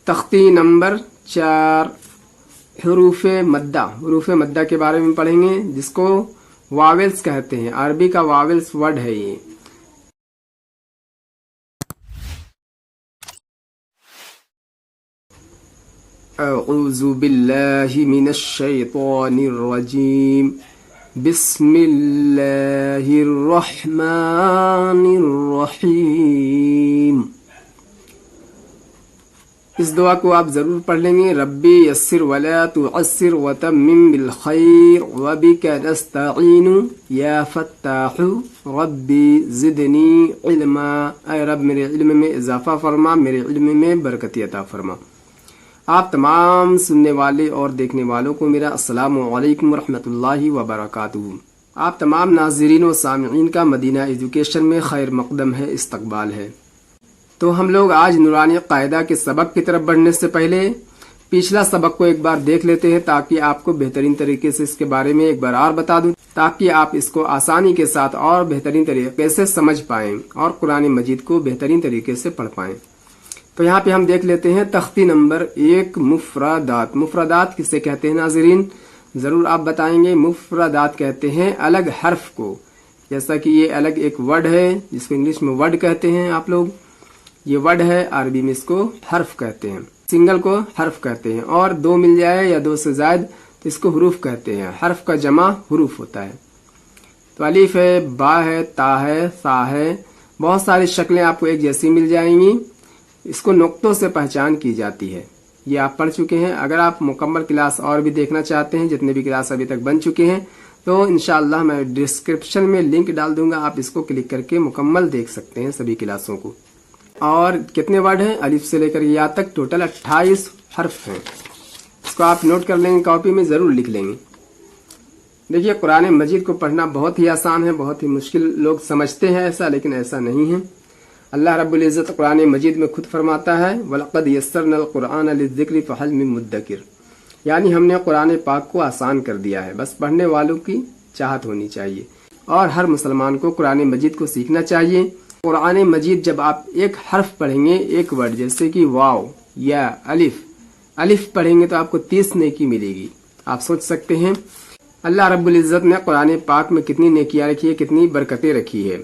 तख्ती नंबर 4 हरूफ मद्दा के बारे में पढ़ेंगे, जिसको वावेल्स कहते हैं। अरबी का वावेल्स वर्ड है ये। अऊज़ु बिल्लाहि मिनश शैतानिर रजीम, बिस्मिल्लाहिर रहमानिर रहीम। इस दुआ को आप ज़रूर पढ़ लेंगे। रब्बी यस्सिर वला तुअस्सिर वतम्मिम बिल खैर वबिका नस्तईनु या फत्ताहु रब्बी ज़िदनी इल्मा। ऐ रब मेरे इल्म में इजाफा फरमा, मेरे इल्म में बरकत अता फरमा। आप तमाम सुनने वाले और देखने वालों को मेरा अस्सलामु अलैकुम रहमतुल्लाहि व बरकातुहू। आप तमाम नाज़रीन व सामिईन का मदीना एजुकेशन में खैर मक़दम है, इस्तकबाल है। तो हम लोग आज नूरानी कायदा के सबक की तरफ बढ़ने से पहले पिछला सबक को एक बार देख लेते हैं, ताकि आपको बेहतरीन तरीके से इसके बारे में एक बार और बता दूं, ताकि आप इसको आसानी के साथ और बेहतरीन तरीके से समझ पाएं और कुरान मजीद को बेहतरीन तरीके से पढ़ पाएं। तो यहाँ पे हम देख लेते हैं तख्ती नंबर 1 मुफरदात। मुफरदात किसे कहते हैं नाज़रीन, जरूर आप बताएंगे। मुफरदात कहते हैं अलग हर्फ को, जैसा कि ये अलग एक वर्ड है जिसको इंग्लिश में वर्ड कहते हैं आप लोग। ये वर्ड है, अरबी में इसको हर्फ कहते हैं। सिंगल को हर्फ कहते हैं, और 2 मिल जाए या 2 से ज्यादा तो इसको हुरूफ कहते हैं। हर्फ का जमा हुरूफ होता है। तो अलीफ है, बा है, ता है, सा है, बहुत सारी शक्लें आपको एक जैसी मिल जाएंगी। इसको नुक्तों से पहचान की जाती है। ये आप पढ़ चुके हैं। अगर आप मुकम्मल क्लास और भी देखना चाहते हैं, जितने भी क्लास अभी तक बन चुके हैं, तो इंशाअल्लाह मैं डिस्क्रिप्शन में लिंक डाल दूंगा, आप इसको क्लिक करके मुकम्मल देख सकते हैं सभी क्लासों को। और कितने वर्ड हैं, अलिफ से लेकर या तक टोटल 28 हर्फ हैं। इसको आप नोट कर लेंगे, कॉपी में जरूर लिख लेंगे। देखिए, कुरान मजीद को पढ़ना बहुत ही आसान है, बहुत ही मुश्किल लोग समझते हैं ऐसा, लेकिन ऐसा नहीं है। अल्लाह रब्बुल इज़्ज़त कुरान मजीद में खुद फरमाता है, वलक़द यस्सरनल कुरआन लिज़्ज़िक्रि फ़हल मिन मुद्दकिर, यानी हमने कुरान पाक को आसान कर दिया है, बस पढ़ने वालों की चाहत होनी चाहिए। और हर मुसलमान को कुरान मजीद को सीखना चाहिए। कुरान मजीद जब आप एक हर्फ पढ़ेंगे, एक वर्ड जैसे कि वाव या अलिफ पढ़ेंगे, तो आपको 30 नेकी मिलेगी। आप सोच सकते हैं अल्लाह रब्बुल इज़्ज़त ने कुरान पाक में कितनी नेकियां रखी है, कितनी बरकतें रखी है।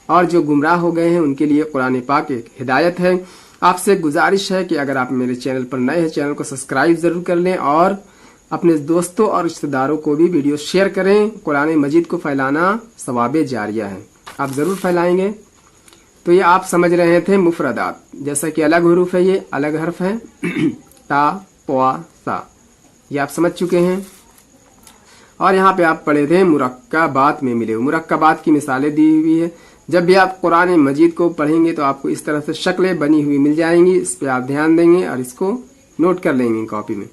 और जो गुमराह हो गए हैं उनके लिए कुरान पाक एक हिदायत है। आपसे गुजारिश है कि अगर आप मेरे चैनल पर नए हैं, चैनल को सब्सक्राइब जरूर कर लें और अपने दोस्तों और रिश्तेदारों को भी वीडियो शेयर करें। कुरान मजीद को फैलाना सवाबे जारिया है, आप जरूर फैलाएंगे। तो ये आप समझ रहे थे मुफरदात, जैसा कि अलग हरूफ है, ये अलग हर्फ है ता, त्वा, सा, ये आप समझ चुके हैं। और यहाँ पे आप पढ़े थे मुरक्कबात में मिले। मुरक्कबात की मिसालें दी हुई है। जब भी आप कुरान मजीद को पढ़ेंगे तो आपको इस तरह से शक्लें बनी हुई मिल जाएंगी। इस पे आप ध्यान देंगे और इसको नोट कर लेंगे कॉपी में।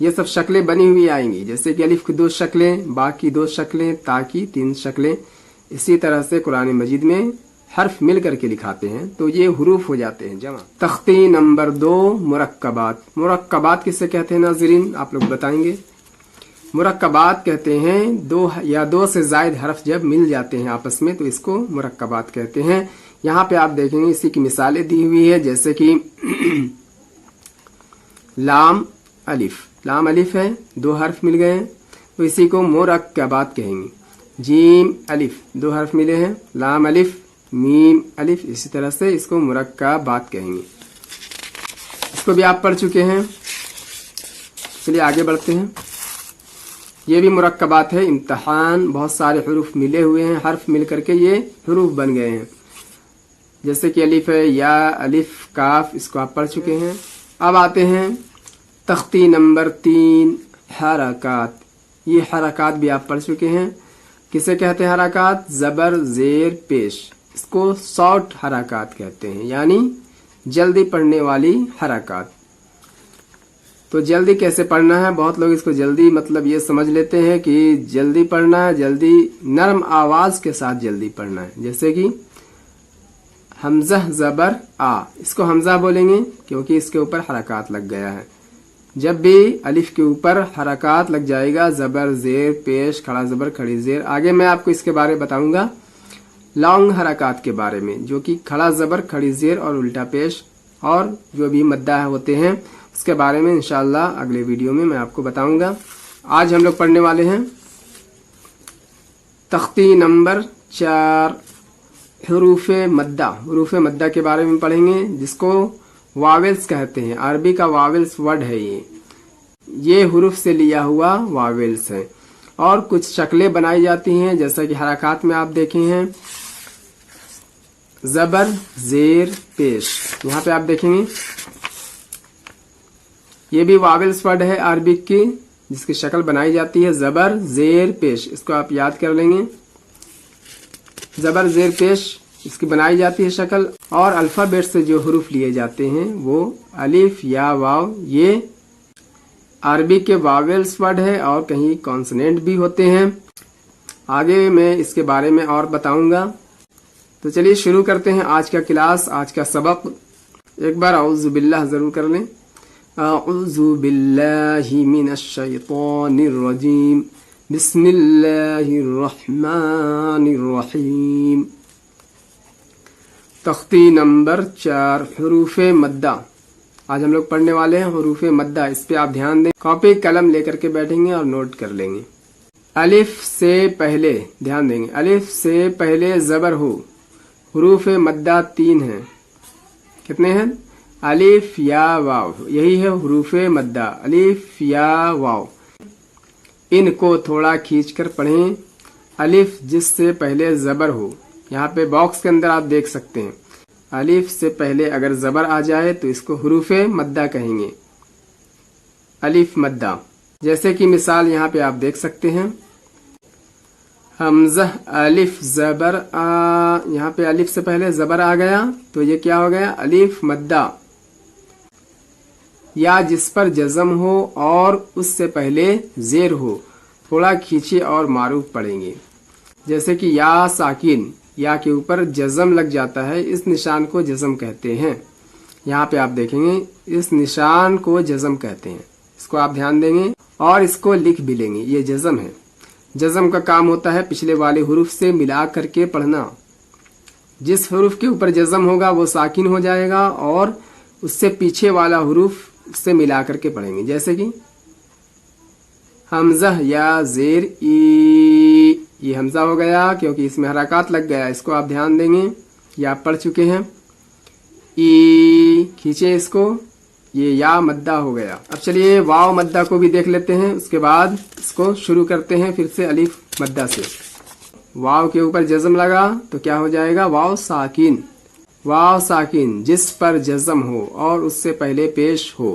ये सब शक्लें बनी हुई आएंगी, जैसे कि अलिफ की 2 शक्लें, बा की 2 शक्लें, ता की 3 शक्लें। इसी तरह से कुरान मजीद में हर्फ मिल करके लिखाते हैं, तो ये हुरूफ हो जाते हैं जमा। तख्ती नंबर 2 मुरक्कबात। मुरक्कबात किसे कहते हैं नाज़रीन, आप लोग बताएंगे। मुरक्कबात कहते हैं 2 या 2 से ज्यादा हर्फ जब मिल जाते हैं आपस में, तो इसको मुरक्कबात कहते हैं। यहाँ पे आप देखेंगे इसी की मिसालें दी हुई है, जैसे कि लाम अलिफ है, 2 हर्फ मिल गए हैं, तो इसी को मुरक्कबात कहेंगे। जीम अलिफ, 2 हर्फ मिले हैं, लाम अलिफ, मीम अलिफ, इसी तरह से इसको मुरक्कबात कहेंगे। इसको भी आप पढ़ चुके हैं। चलिए आगे बढ़ते हैं। ये भी मुरक्कबात है। इम्तिहान, बहुत सारे हुरूफ मिले हुए हैं, हर्फ मिल करके ये हुरूफ बन गए हैं, जैसे कि अलिफ है, या, अलिफ, काफ, इसको आप पढ़ चुके हैं। अब आते हैं तख्ती नंबर 3 हरकात। ये हरकात भी आप पढ़ चुके हैं। किसे कहते हैं हरकात, जबर जेर पेश, इसको शॉर्ट हरकात कहते हैं, यानी जल्दी पढ़ने वाली हरकात। तो जल्दी कैसे पढ़ना है, बहुत लोग इसको जल्दी मतलब ये समझ लेते हैं कि जल्दी पढ़ना है, जल्दी नरम आवाज के साथ जल्दी पढ़ना है। जैसे कि हमजा जबर आ, इसको हमजा बोलेंगे क्योंकि इसके ऊपर हरकात लग गया है। जब भी अलिफ के ऊपर हरकात लग जाएगा, जबर जेर पेश, खड़ा जबर खड़ी जेर, आगे मैं आपको इसके बारे में बताऊंगा लॉन्ग हरकात के बारे में, जो कि खड़ा जबर खड़ी जेर और उल्टा पेश اور جو بھی مدہ ہوتے ہیں اس کے بارے میں انشاءاللہ اگلے ویڈیو میں آپ کو بتاؤں گا۔ آج ہم لوگ پڑھنے والے ہیں تختی نمبر 4 حروف مدہ۔ حروف مدہ کے بارے میں پڑھیں گے، جس کو واویلز کہتے ہیں۔ عربی کا واویلز ورڈ ہے یہ حروف سے لیا ہوا واویلز ہے، اور کچھ شکلیں بنائی جاتی ہیں جیسا کہ حرکات میں آپ دیکھیں ہیں، زبر زیر پیش۔ یہاں پہ آپ دیکھیں گے یہ بھی واویلز ورڈ ہے عربک کی، جس کی شکل بنائی جاتی ہے زبر زیر پیش۔ اس کو آپ یاد کر لیں گے، زبر زیر پیش اس کی بنائی جاتی ہے شکل۔ اور الفابیٹ سے جو حروف لیے جاتے ہیں وہ الف یا واو، یہ عربی کے واویلز ورڈ ہے، اور کہیں کانسوننٹ بھی ہوتے ہیں۔ آگے میں اس کے بارے میں اور بتاؤں گا۔ تو چلیے شروع کرتے ہیں آج کا کلاس، آج کا سبق۔ ایک بار اعوذ باللہ ضرور کر لیں۔ اعوذ باللہ من الشیطان الرجیم، بسم اللہ الرحمن الرحیم۔ تختی نمبر 4 حروف مدہ۔ آج ہم لوگ پڑھنے والے ہیں حروف مدہ، اس پہ آپ دھیان دیں، کاپی قلم لے کر کے بیٹھیں گے اور نوٹ کر لیں گے۔ الف سے پہلے دھیان دیں گے، الف سے پہلے زبر ہو۔ حروف مدہ 3 ہیں، کتنے ہیں؟ الف یا واو، یہی ہے حروف مدہ، الف یا واو۔ ان کو تھوڑا کھینچ کر پڑھیں۔ الف جس سے پہلے زبر ہو، یہاں پہ باکس کے اندر آپ دیکھ سکتے ہیں، الف سے پہلے اگر زبر آ جائے تو اس کو حروف مدہ کہیں گے، الف مدہ۔ جیسے کہ مثال یہاں پہ آپ دیکھ سکتے ہیں، حمزہ الف زبر آ، یہاں پہ الف سے پہلے زبر آ گیا تو یہ کیا ہو گیا؟ الف مدہ۔ یا جس پر جزم ہو اور اس سے پہلے زیر ہو، تھوڑا کھینچے اور معروف پڑھیں گے۔ جیسے کہ یا ساکن، یا کے اوپر جزم لگ جاتا ہے، اس نشان کو جزم کہتے ہیں۔ یہاں پہ آپ دیکھیں گے اس نشان کو جزم کہتے ہیں، اس کو آپ دھیان دیں گے اور اس کو لکھ بھی لیں گے، یہ جزم ہے۔ جزم کا کام ہوتا ہے پچھلے والے حروف سے ملا کر کے پڑھنا۔ جس حروف کے اوپر جزم ہوگا وہ ساکن ہو جائے گا، اور اس سے پیچھے والا حروف سے ملا کر کے پڑھیں گے۔ جیسے کہ حمزہ یا زیر ای، یہ حمزہ ہو گیا کیونکہ اس میں حرکات لگ گیا، اس کو آپ دھیان دیں گے، یہ آپ پڑھ چکے ہیں۔ ای کھینچے اس کو، یہ یا مدہ ہو گیا۔ اب چلیے واو مدہ کو بھی دیکھ لیتے ہیں، اس کے بعد اس کو شروع کرتے ہیں پھر سے الف مدہ سے۔ واو کے اوپر جزم لگا تو کیا ہو جائے گا؟ واو ساکن۔ واو ساکن جس پر جزم ہو اور اس سے پہلے پیش ہو،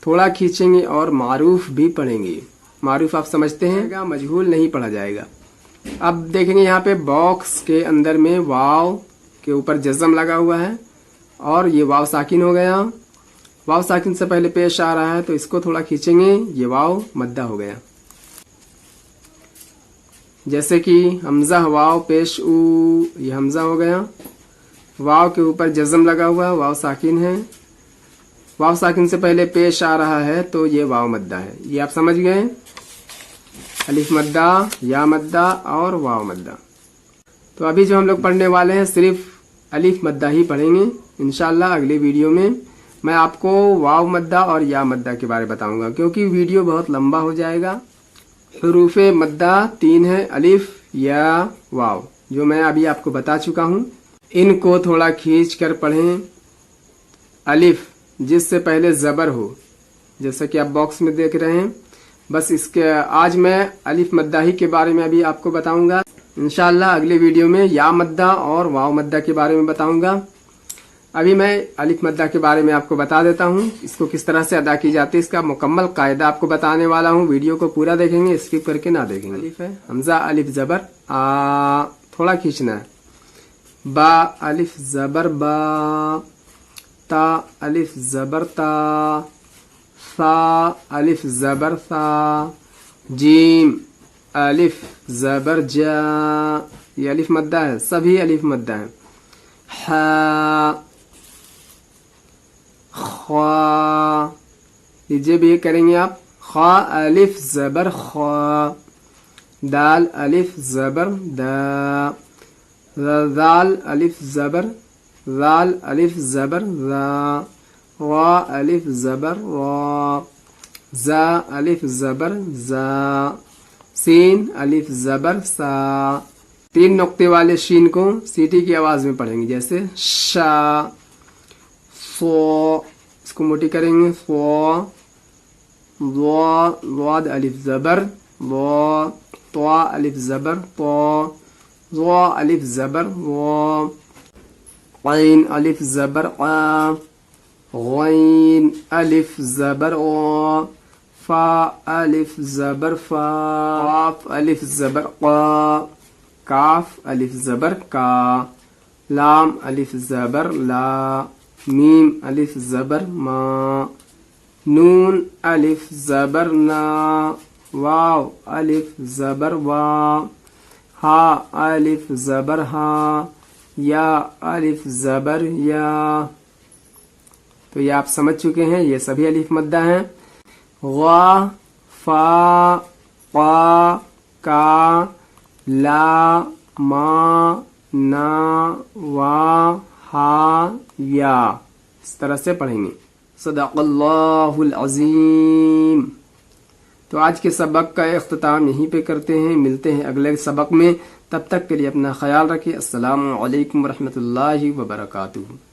تھوڑا کھینچیں گے اور معروف بھی پڑھیں گے۔ معروف آپ سمجھتے ہیں، مجہول نہیں پڑھا جائے گا۔ اب دیکھیں گے یہاں پہ باکس کے اندر میں واو کے اوپر جزم لگا ہوا ہے، اور یہ واو ساکن ہو گیا۔ واو ساکن سے پہلے پیش آ رہا ہے تو اس کو تھوڑا کھینچیں گے، یہ واو مدہ ہو گیا۔ جیسے کہ حمزہ واو پیش او، یہ حمزہ ہو گیا۔ واو کے اوپر جزم لگا ہوا ہے، واو ساکن ہے، واو ساکن سے پہلے پیش آ رہا ہے تو یہ واو مدہ ہے۔ یہ آپ سمجھ گئے، الف مدہ، یا مدہ اور واو مدہ۔ تو ابھی جو ہم لوگ پڑھنے والے ہیں صرف الف مدہ ہی پڑھیں گے۔ انشاءاللہ اگلے ویڈیو میں میں آپ کو واو مدہ اور یا مدہ کے بارے بتاؤں گا، کیونکہ ویڈیو بہت لمبا ہو جائے گا۔ حروف مدہ 3 ہے، الف یا واو، جو میں ابھی آپ کو بتا چکا ہوں۔ ان کو تھوڑا کھینچ کر پڑھیں۔ الف جس سے پہلے زبر ہو، جیسا کہ آپ باکس میں دیکھ رہے ہیں، بس اس کے آج میں الف مدہ ہی کے بارے میں ابھی آپ کو بتاؤں گا۔ انشاءاللہ اگلے ویڈیو میں یا مدہ اور واو مدہ کے بارے میں بتاؤں گا۔ ابھی میں الف مدہ کے بارے میں آپ کو بتا دیتا ہوں، اس کو کس طرح سے ادا کی جاتی ہے، اس کا مکمل قاعدہ آپ کو بتانے والا ہوں۔ ویڈیو کو پورا دیکھیں گے، اسکپ کر کے نہ دیکھیں گے۔ الف ہے حمزہ الف زبر آ، تھوڑا کھینچنا ہے۔ با الف زبر با، تا الف زبر تا، ثا الف زبر ثا، جیم الف زبر جا، یہ الف مدہ ہے، سبھی الف مدہ ہیں۔ ہا خوا، یہ بھی کریں گے آپ، خا الف زبر خوا، دال الف زبر دا، دال الف زبر ذال الف زبر ذا، را الف زبر را، زا الف زبر زا، سین الف زبر سا۔ 3 نقطے والے شین کو سیٹی کی آواز میں پڑھیں گے، جیسے شا، سو، اس کو موٹی کریں گے، سو، ضا، ضاد الف زبر ضا، طا الف زبر طا، ضا الف زبر ضا، عین الف زبر عا، غین الف زبر غا، فا الف زبر فا، قاف الف زبر قا، کاف الف زبر کا، لام الف زبر لا، میم الف زبر ما، نون الف زبر نا، واو الف زبر وا، ہا الف زبر ہا، یا الف زبر یا۔ تو یہ آپ سمجھ چکے ہیں، یہ سبھی الف مدہ ہیں، غا، فا، قا، کا، لا، ما، نا، وا، ہا، یا، اس طرح سے پڑھیں گے۔ صدق اللہ العظیم۔ تو آج کے سبق کا اختتام یہیں پہ کرتے ہیں، ملتے ہیں اگلے سبق میں، تب تک کے لیے اپنا خیال رکھیں۔ السلام علیکم ورحمۃ اللہ وبرکاتہ۔